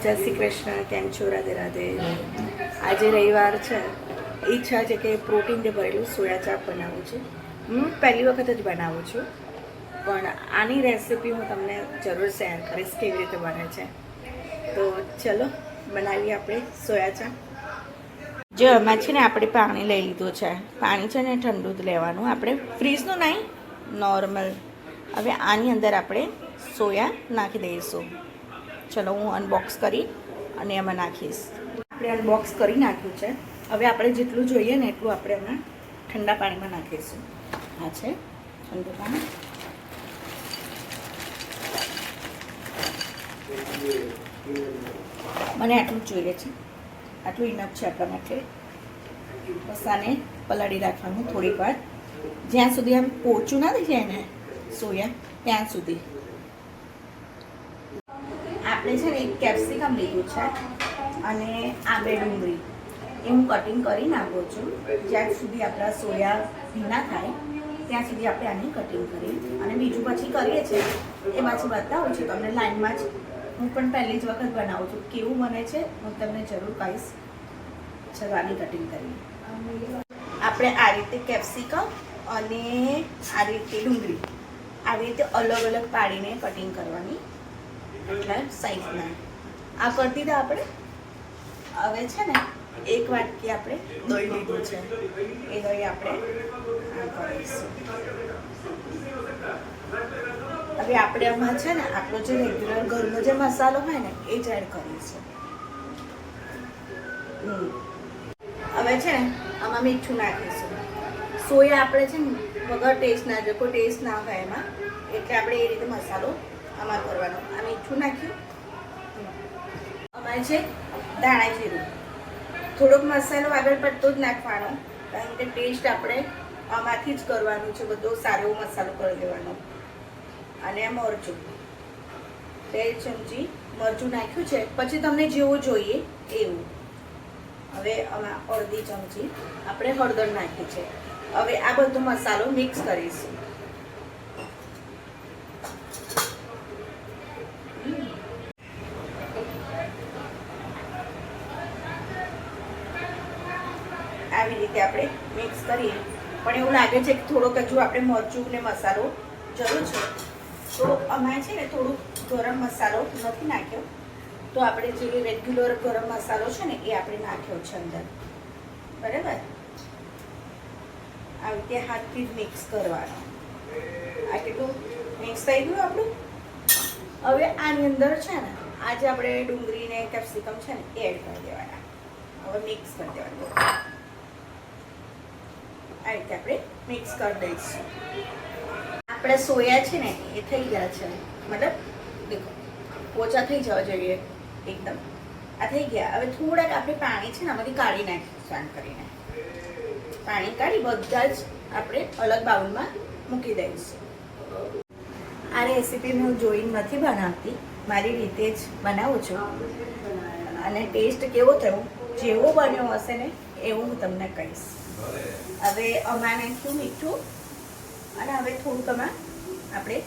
જય શ્રી કૃષ્ણ. કેમ છો? રાધે રાધે. આજે રવિવાર છે. ઈચ્છા છે કે પ્રોટીનથી ભરેલું સોયા ચાપ બનાવું છું. હું પહેલી વખત જ બનાવું છું, પણ આની રેસીપી હું તમને જરૂર શેર કરીશ કેવી રીતે બને છે. તો ચલો બનાવીએ આપણે સોયા ચાપ. જો એમાં છે ને આપણે પાણી લઈ લીધું છે. પાણી છે ને ઠંડુ જ લેવાનું, આપણે ફ્રીજનું નહીં, નોર્મલ. હવે આની અંદર આપણે સોયા નાખી દઈશું. ચલો હું અનબોક્સ કરી અને એમાં નાખીશ. આપણે અનબોક્સ કરી નાખ્યું છે. હવે આપણે જેટલું જોઈએ ને એટલું આપણે એમાં ઠંડા પાણીમાં નાખીશું. આ છે ઠંડુ પાણી. મને આટલું જોઈએ છે, આટલું ઇનફ છે આપણા માટે. બસ આને પલાળી રાખવાનું થોડીક વાર, જ્યાં સુધી આમ પોચું ના થઈ જાય ને સોયા ત્યાં સુધી. આપણે છે ને એક કેપ્સિકમ લીધું છે અને આ 2 ડુંગળી એ હું કટિંગ કરી નાખું છું. જ્યાં સુધી આપણા સોયા ભીના થાય ત્યાં સુધી આપણે આની કટિંગ કરીએ. અને બીજું પછી કરીએ છીએ એ પાછી બતાવું છું તમને લાઈનમાં જ. હું પણ પહેલી જ વખત બનાવું છું, કેવું બને છે હું તમને જરૂર કહીશ. ચલો આની કટિંગ કરીએ. આપણે આ રીતે કેપ્સિકમ અને આ રીતે ડુંગળી આવી રીતે અલગ અલગ પાડીને કટિંગ કરવાની, એટલે સાઈઝના. આ કરી દીધા આપણે. હવે છે ને 1 વાટકી આપણે દહીં લીધું છે, એ દહીં આપણે આ કરીશું. હવે આપણે આમાં છે ને આપણો જે રેગ્યુલર ઘરનો જે મસાલો હોય ને એ જ એડ કરીશું. હવે છે ને આમાં મીઠું નાખીશું. સોયા આપણે છે ને વગર ટેસ્ટ ના જોઈએ, કોઈ ટેસ્ટ ના હોય એમાં, એટલે આપણે એ રીતે મસાલો આમાં કરવાનો. આ મીઠું નાખ્યું. અમારે છે દાણા જીરું. થોડોક મસાલો આગળ પડતો જ નાખવાનો, કારણ કે ટેસ્ટ આપણે આમાંથી જ કરવાનું છે. બધો સારો એવો મસાલો કરી દેવાનો. અને મરચું 2 ચમચી મરચું નાખ્યું છે. પછી તમને જેવું જોઈએ એવું. હવે આમાં અડધી ચમચી આપણે હળદર નાખી છે. હવે આ બધો મસાલો મિક્સ કરીશું. આવી રીતે આપણે મિક્સ કરીએ. પણ એવું લાગે છે કે થોડોક હજુ આપણે મરચું ને મસાલો જરૂર છે, તો આમાં છે ને થોડુંક ગરમ મસાલો નથી નાખ્યો, તો આપણે જે રેગ્યુલર ગરમ મસાલો છે ને એ આપણે નાખ્યો છે અંદર. બરાબર, આવી રીતે હાથથી જ મિક્સ કરવાનો. આ કેટલું મિક્સ થઈ ગયું આપણું. હવે આની અંદર છે ને આજે આપણે ડુંગળી ને કેપ્સિકમ છે ને એડ કરી દેવાના. હવે મિક્સ કરી દેવાનું. આ રીતે આપણે મિક્સ કરી દઈશું. આપણે સોયા છે ને એ થઈ ગયા છે, મતલબ દેખો પોચા થઈ જવા જોઈએ એકદમ. આ થઈ ગયા. હવે થોડાક આપણે પાણી છે ને આમાંથી કાઢી નાખીશું. આમ કરીને પાણી કાઢી બધા જ આપણે અલગ બાઉલમાં મૂકી દઈશું. આ રેસીપી હું જોઈને નથી બનાવતી, મારી રીતે જ બનાવું છું. અને ટેસ્ટ કેવો થયો, જેવો બન્યો હશે ને એવું હું તમને કહીશ. હવે આમાં નાખ્યું મીઠું અને હવે થોડુંક આમાં આપણે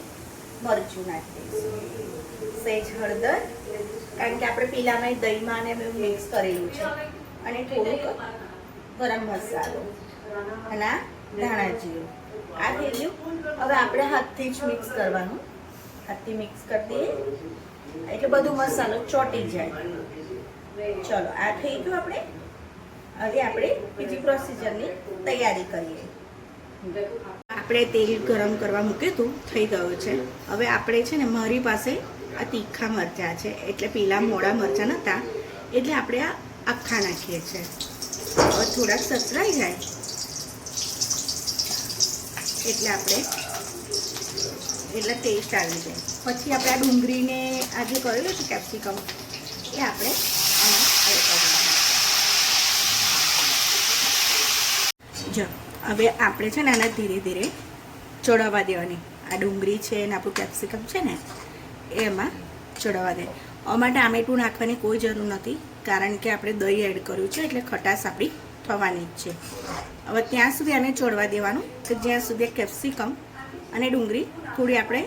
મરચું નાખી દઈશું. સહેજ હળદર, કારણ કે આપણે પેલામાં દહીંમાં ને મિક્સ કરેલું છે. અને થોડુંક ગરમ મસાલો અને આ ધાણા જીરું. આ થઈ ગયું. હવે આપણે હાથથી જ મિક્સ કરવાનું. હાથથી મિક્સ કરી દઈએ એટલે બધો મસાલો ચોંટી જાય. ચલો આ થઈ ગયું. આપણે હવે આપણે બીજી પ્રોસીજરની તૈયારી કરીએ. આપણે તેલ ગરમ કરવા મૂક્યું હતું, થઈ ગયું છે. હવે આપણે છે ને મારી પાસે આ તીખા મરચાં છે, એટલે પેલા મોડા મરચાં નહોતા, એટલે આપણે આ આખા નાખીએ છીએ. હવે થોડાક સસરાઈ જાય એટલે આપણે ટેસ્ટ આવી જાય. પછી આપણે આ ડુંગળીને આ જે કરેલું છે કેપ્સિકમ એ આપણે આમાં એડ કરવાનું. જો હવે આપણે છે ને આને ધીરે ધીરે ચડાવવા દેવાની. આ ડુંગળી છે ને આપણું કેપ્સિકમ છે ને એમાં ચડાવવા દે. આમાં ટામેટું નાખવાની કોઈ જરૂર નથી, કારણ કે આપણે દહીં એડ કર્યું છે એટલે ખટાશ આપણી થવાની જ છે. હવે ત્યાં સુધી આને ચડવા દેવાનું કે જ્યાં સુધી કેપ્સિકમ અને ડુંગળી થોડી આપણે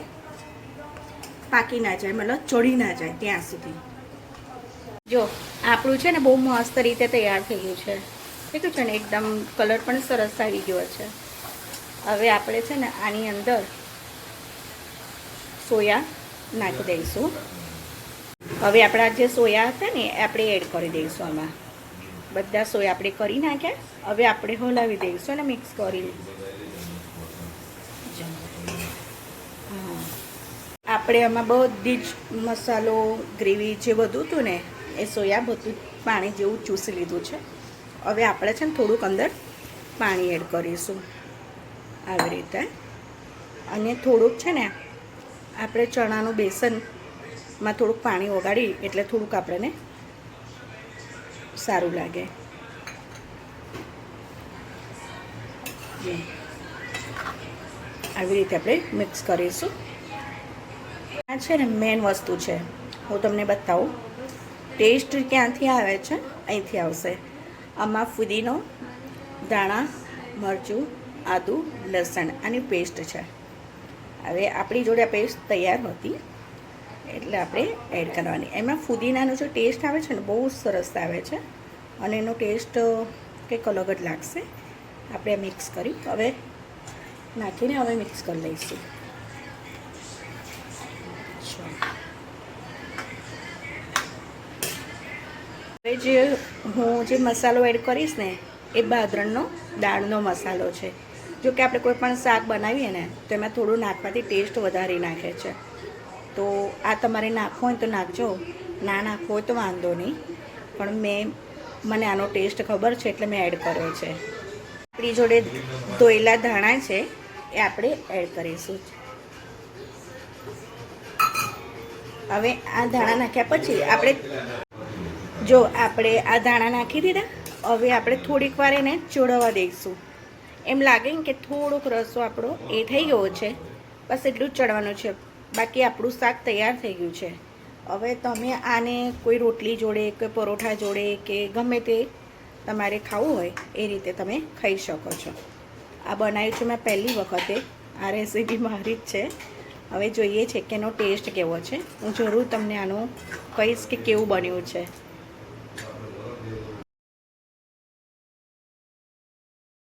પાકી ના જાય, મતલબ ચડી ના જાય ત્યાં સુધી. જો આપણું છે ને બહુ મસ્ત રીતે તૈયાર થઈ ગયું છે. ઠીક છે ને, એકદમ કલર પણ સરસ આવી ગયો છે. હવે આપણે છે ને આની અંદર સોયા નાખી દઈશું. હવે આપણા જે સોયા હતા ને એ આપણે એડ કરી દઈશું આમાં. બધા સોયા આપણે કરી નાખ્યા. હવે આપણે હલાવી દઈશું અને મિક્સ કરી. આપણે આમાં બધી જ મસાલો, ગ્રેવી જે બધું હતું ને એ સોયા બધું પાણી જેવું ચૂસી લીધું છે. હવે આપણે છે ને થોડુંક અંદર પાણી એડ કરીશું આવી રીતે. અને થોડુંક છે ને આપણે ચણાનું બેસનમાં થોડુંક પાણી ઓગાળી એટલે થોડુંક આપણને સારું લાગે. આવી રીતે આપણે મિક્સ કરીશું. આ છે ને મેન વસ્તુ છે, હું તમને બતાવું. ટેસ્ટ ક્યાંથી આવે છે? અહીંથી આવશે. આમાં ફુદીનો, ધાણા, મરચું, આદું, લસણ આની પેસ્ટ છે. હવે આપણી જોડે આ પેસ્ટ તૈયાર હતી એટલે આપણે એડ કરવાની. એમાં ફુદીનાનો જે ટેસ્ટ આવે છે ને બહુ સરસ આવે છે અને એનો ટેસ્ટ કંઈક અલગ જ લાગશે. આપણે મિક્સ કરી હવે નાખીને હવે મિક્સ કરી લઈશું. હવે હું જે મસાલો એડ કરીશ ને એ બાદરણનો દાળનો મસાલો છે. જો કે આપણે કોઈ પણ શાક બનાવીએ ને તો એમાં થોડું નાખવાથી ટેસ્ટ વધારી નાખે છે. તો આ તમારે નાખવો હોય તો નાખજો, ના નાખવો હોય તો વાંધો નહીં. પણ મને આનો ટેસ્ટ ખબર છે એટલે મેં એડ કર્યો છે. આપણી જોડે ધોયેલા ધાણા છે એ આપણે એડ કરીશું. હવે આ ધાણા નાખ્યા પછી આપણે આ ધાણા નાખી દીધા. હવે આપણે થોડીક વાર એને ચોળવવા દઈશું. એમ લાગે કે થોડોક રસો આપણો એ થઈ ગયો છે, બસ એટલું જ ચડવાનું છે. બાકી આપણું શાક તૈયાર થઈ ગયું છે. હવે તમે આને કોઈ રોટલી જોડે કે પરોઠા જોડે કે ગમે તે તમારે ખાવું હોય એ રીતે તમે ખાઈ શકો છો. આ બનાવ્યું છે મેં પહેલી વખતે. આ રેસીપી મારી જ છે. હવે જોઈએ છે કે એનો ટેસ્ટ કેવો છે. હું જરૂર તમને આનું કહીશ કે કેવું બન્યું છે.